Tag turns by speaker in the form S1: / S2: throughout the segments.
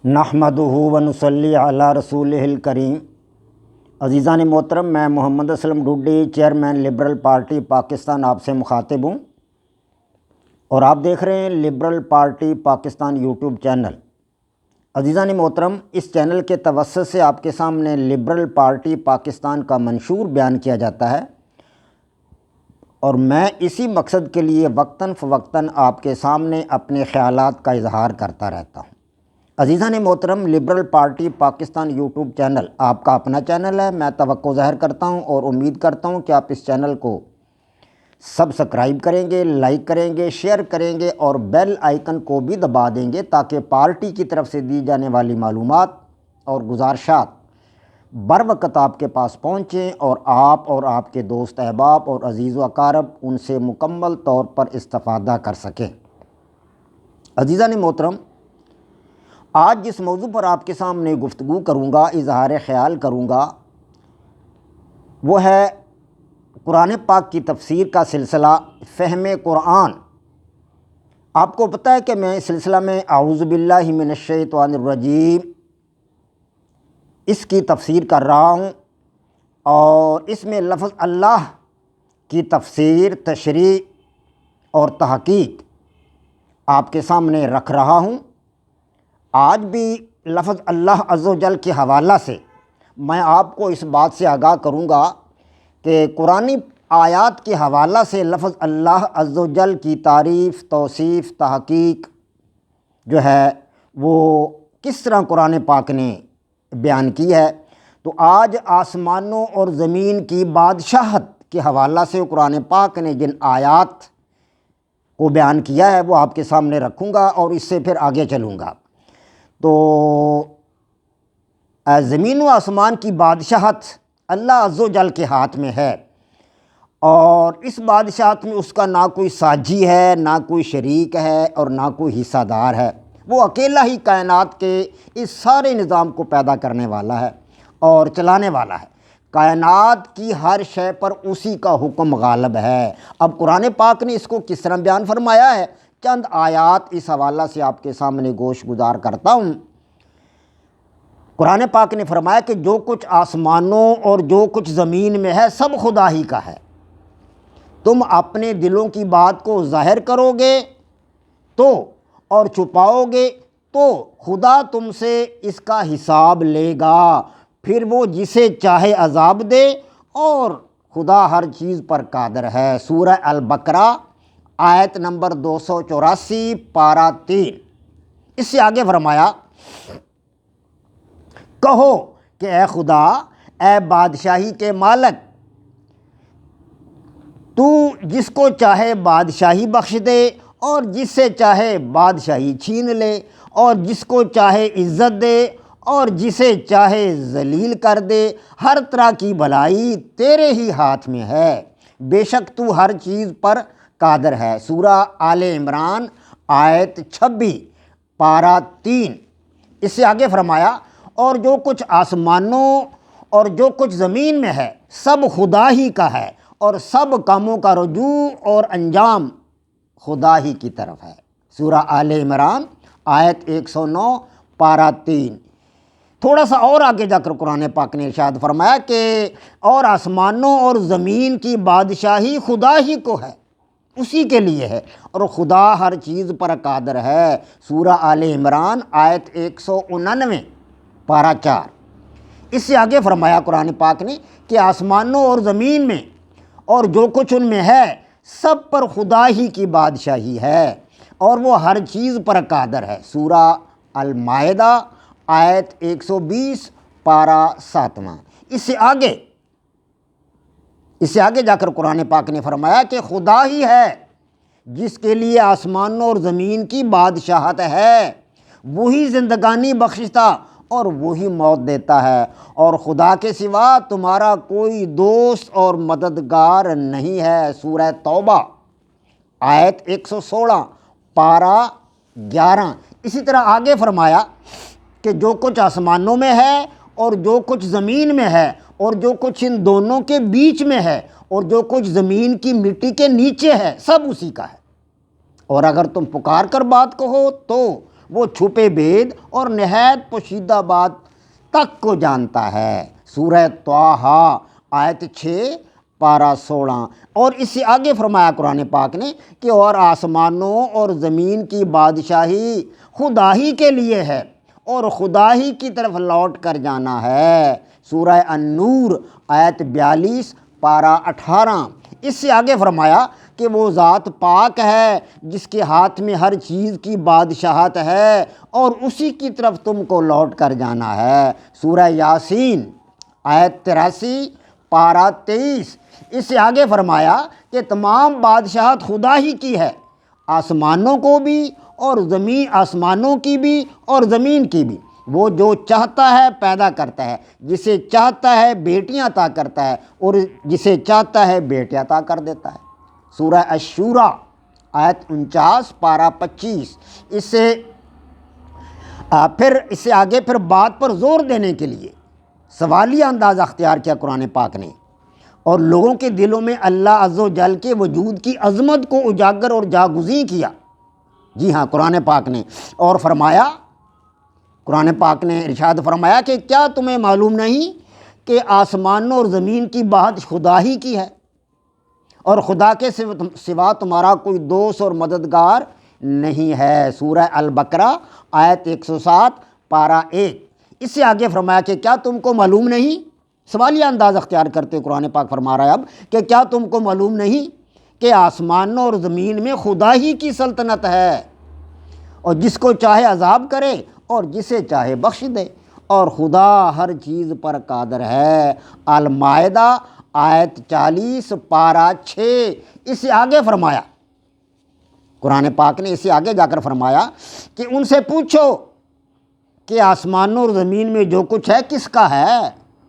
S1: نحمدہ و نصلی علی رسولہ الکریم۔ عزیزان محترم، میں Muhammad Aslam Dodi, chairman liberal party Pakistan آپ سے مخاطب ہوں، اور آپ دیکھ رہے ہیں liberal party Pakistan YouTube channel. عزیزان محترم، اس چینل کے توسط سے آپ کے سامنے لبرل پارٹی پاکستان کا منشور بیان کیا جاتا ہے، اور میں اسی مقصد کے لیے وقتاً فوقتاً آپ کے سامنے اپنے خیالات کا اظہار کرتا رہتا ہوں۔ عزیزان محترم، liberal party Pakistan YouTube channel آپ کا اپنا چینل ہے۔ میں توقع ظاہر کرتا ہوں اور امید کرتا ہوں کہ آپ اس چینل کو سبسکرائب کریں گے، لائک کریں گے، شیئر کریں گے اور بیل آئیکن کو بھی دبا دیں گے، تاکہ پارٹی کی طرف سے دی جانے والی معلومات اور گزارشات بر وقت آپ کے پاس پہنچیں اور آپ کے دوست احباب اور عزیز و اقارب ان سے مکمل طور پر استفادہ کر سکیں۔ عزیزان محترم، آج جس موضوع پر آپ کے سامنے گفتگو کروں گا، اظہار خیال کروں گا، وہ ہے قرآن پاک کی تفسیر کا سلسلہ فہم قرآن۔ آپ کو پتہ ہے کہ میں اس سلسلہ میں اعوذ باللہ من الشیطان الرجیم اس کی تفسیر کر رہا ہوں، اور اس میں لفظ اللہ کی تفسیر، تشریح اور تحقیق آپ کے سامنے رکھ رہا ہوں۔ آج بھی لفظ اللہ عز و جل کے حوالہ سے میں آپ کو اس بات سے آگاہ کروں گا کہ قرآنی آیات کے حوالہ سے لفظ اللہ عز و جل کی تعریف، توصیف، تحقیق جو ہے وہ کس طرح قرآن پاک نے بیان کی ہے۔ تو آج آسمانوں اور زمین کی بادشاہت کے حوالہ سے قرآن پاک نے جن آیات کو بیان کیا ہے وہ آپ کے سامنے رکھوں گا، اور اس سے پھر آگے چلوں گا۔ تو زمین و آسمان کی بادشاہت اللہ عز و جل کے ہاتھ میں ہے، اور اس بادشاہت میں اس کا نہ کوئی ساجی ہے، نہ کوئی شریک ہے، اور نہ کوئی حصہ دار ہے۔ وہ اکیلا ہی کائنات کے اس سارے نظام کو پیدا کرنے والا ہے اور چلانے والا ہے۔ کائنات کی ہر شے پر اسی کا حکم غالب ہے۔ اب قرآن پاک نے اس کو کس طرح بیان فرمایا ہے، چند آیات اس حوالہ سے آپ کے سامنے گوش گزار کرتا ہوں۔ قرآن پاک نے فرمایا کہ جو کچھ آسمانوں اور جو کچھ زمین میں ہے سب خدا ہی کا ہے۔ تم اپنے دلوں کی بات کو ظاہر کرو گے تو اور چھپاؤ گے تو خدا تم سے اس کا حساب لے گا، پھر وہ جسے چاہے عذاب دے، اور خدا ہر چیز پر قادر ہے۔ سورہ البقرہ آیت نمبر 284، پارہ 3۔ اس سے آگے فرمایا، کہو کہ اے خدا، اے بادشاہی کے مالک، تو جس کو چاہے بادشاہی بخش دے اور جس سے چاہے بادشاہی چھین لے، اور جس کو چاہے عزت دے اور جسے چاہے ذلیل کر دے۔ ہر طرح کی بھلائی تیرے ہی ہاتھ میں ہے، بے شک تو ہر چیز پر قادر ہے۔ سورہ آل عمران آیت 26، پارہ 3۔ اس سے آگے فرمایا، اور جو کچھ آسمانوں اور جو کچھ زمین میں ہے سب خدا ہی کا ہے، اور سب کاموں کا رجوع اور انجام خدا ہی کی طرف ہے۔ سورہ آل عمران آیت 109، پارہ 3۔ تھوڑا سا اور آگے جا کر قرآن پاک نے ارشاد فرمایا کہ اور آسمانوں اور زمین کی بادشاہی خدا ہی کو ہے، اسی کے لیے ہے، اور خدا ہر چیز پر قادر ہے۔ سورہ آل عمران آیت 199، پارہ 4۔ اس سے آگے فرمایا قرآن پاک نے کہ آسمانوں اور زمین میں اور جو کچھ ان میں ہے سب پر خدا ہی کی بادشاہی ہے، اور وہ ہر چیز پر قادر ہے۔ سورہ المائدہ آیت 120، پارہ 7۔ اس سے آگے جا کر قرآن پاک نے فرمایا کہ خدا ہی ہے جس کے لیے آسمانوں اور زمین کی بادشاہت ہے، وہی زندگانی بخشتا اور وہی موت دیتا ہے، اور خدا کے سوا تمہارا کوئی دوست اور مددگار نہیں ہے۔ سورہ توبہ آیت 116، پارہ 11۔ اسی طرح آگے فرمایا کہ جو کچھ آسمانوں میں ہے اور جو کچھ زمین میں ہے اور جو کچھ ان دونوں کے بیچ میں ہے اور جو کچھ زمین کی مٹی کے نیچے ہے سب اسی کا ہے، اور اگر تم پکار کر بات کہو تو وہ چھپے بید اور نہایت پوشیدہ بات تک کو جانتا ہے۔ سورہ طٰہٰ آیت 6 پارہ 16۔ اور اس سے آگے فرمایا قرآن پاک نے کہ اور آسمانوں اور زمین کی بادشاہی خدا ہی کے لیے ہے اور خدا ہی کی طرف لوٹ کر جانا ہے۔ سورہ النور آیت 42 پارہ 18۔ اس سے آگے فرمایا کہ وہ ذات پاک ہے جس کے ہاتھ میں ہر چیز کی بادشاہت ہے اور اسی کی طرف تم کو لوٹ کر جانا ہے۔ سورہ یاسین آیت 83 پارہ 23۔ اس سے آگے فرمایا کہ تمام بادشاہت خدا ہی کی ہے، آسمانوں کو بھی اور آسمانوں کی بھی اور زمین کی بھی۔ وہ جو چاہتا ہے پیدا کرتا ہے، جسے چاہتا ہے بیٹیاں عطا کرتا ہے اور جسے چاہتا ہے بیٹے عطا کر دیتا ہے۔ سورہ الشورى آیت 49 پارہ 25۔ اس سے آگے پھر بات پر زور دینے کے لیے سوالیہ انداز اختیار کیا قرآن پاک نے اور لوگوں کے دلوں میں اللہ عز و جل کے وجود کی عظمت کو اجاگر اور جاگزیں کیا۔ جی ہاں، قرآن پاک نے اور فرمایا، قرآن پاک نے ارشاد فرمایا کہ کیا تمہیں معلوم نہیں کہ آسمانوں اور زمین کی بات خدا ہی کی ہے اور خدا کے سوا تمہارا کوئی دوست اور مددگار نہیں ہے۔ سورہ البقرہ آیت 107 پارہ 1۔ اس سے آگے فرمایا کہ کیا تم کو معلوم نہیں، سوالیہ انداز اختیار کرتے قرآن پاک فرما رہا ہے اب کہ کیا تم کو معلوم نہیں کہ آسمانوں اور زمین میں خدا ہی کی سلطنت ہے اور جس کو چاہے عذاب کرے اور جسے چاہے بخش دے اور خدا ہر چیز پر قادر ہے۔ المائدہ آیت 40 پارہ 6۔ اس سے آگے فرمایا قرآن پاک نے، اس سے آگے جا کر فرمایا کہ ان سے پوچھو کہ آسمانوں اور زمین میں جو کچھ ہے کس کا ہے۔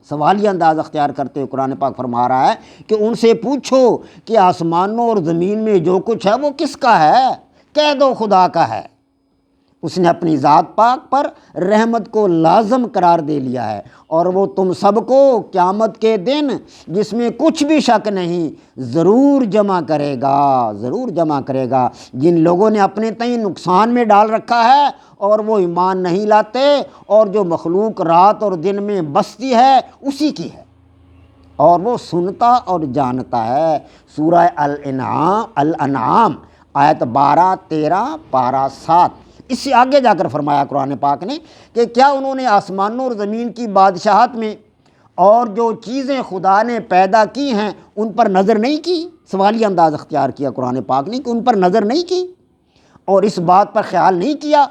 S1: سوالیہ انداز اختیار کرتے ہوئے قرآن پاک فرما رہا ہے کہ ان سے پوچھو کہ آسمانوں اور زمین میں جو کچھ ہے وہ کس کا ہے، کہہ دو خدا کا ہے۔ اس نے اپنی ذات پاک پر رحمت کو لازم قرار دے لیا ہے اور وہ تم سب کو قیامت کے دن جس میں کچھ بھی شک نہیں ضرور جمع کرے گا۔ جن لوگوں نے اپنے تئیں نقصان میں ڈال رکھا ہے اور وہ ایمان نہیں لاتے اور جو مخلوق رات اور دن میں بستی ہے اسی کی ہے اور وہ سنتا اور جانتا ہے۔ سورہ الانعام آیت 12-13 پارہ 7۔ اس سے آگے جا کر فرمایا قرآن پاک نے کہ کیا انہوں نے آسمانوں اور زمین کی بادشاہت میں اور جو چیزیں خدا نے پیدا کی ہیں ان پر نظر نہیں کی۔ سوالیہ انداز اختیار کیا قرآن پاک نے کہ ان پر نظر نہیں کی اور اس بات پر خیال نہیں کیا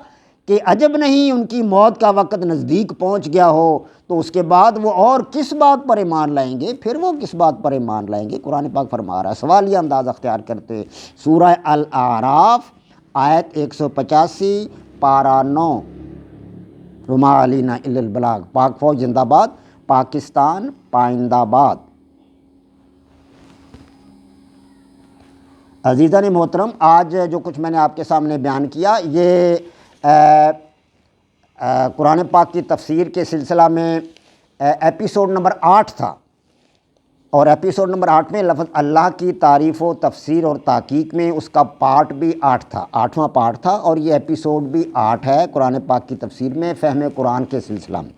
S1: کہ عجب نہیں ان کی موت کا وقت نزدیک پہنچ گیا ہو تو اس کے بعد وہ اور کس بات پر ایمان لائیں گے، پھر وہ کس بات پر ایمان لائیں گے۔ قرآن پاک فرما رہا ہے سوالیہ انداز اختیار کرتے۔ سورہ الاعراف آیت 185 پارہ 9۔ وما علینا الا البلاغ۔ پاک فوج زندہ باد، پاکستان پائندہ باد۔ عزیزان محترم، آج جو کچھ میں نے آپ کے سامنے بیان کیا یہ قرآن پاک کی تفسیر کے سلسلہ میں ایپیسوڈ نمبر 8 تھا اور ایپیسوڈ نمبر 8 میں لفظ اللہ کی تعریف و تفسیر اور تحقیق میں اس کا پارٹ بھی 8 تھا، 8واں پارٹ تھا اور یہ ایپیسوڈ بھی 8 ہے قرآن پاک کی تفسیر میں فہم قرآن کے سلسلہ میں۔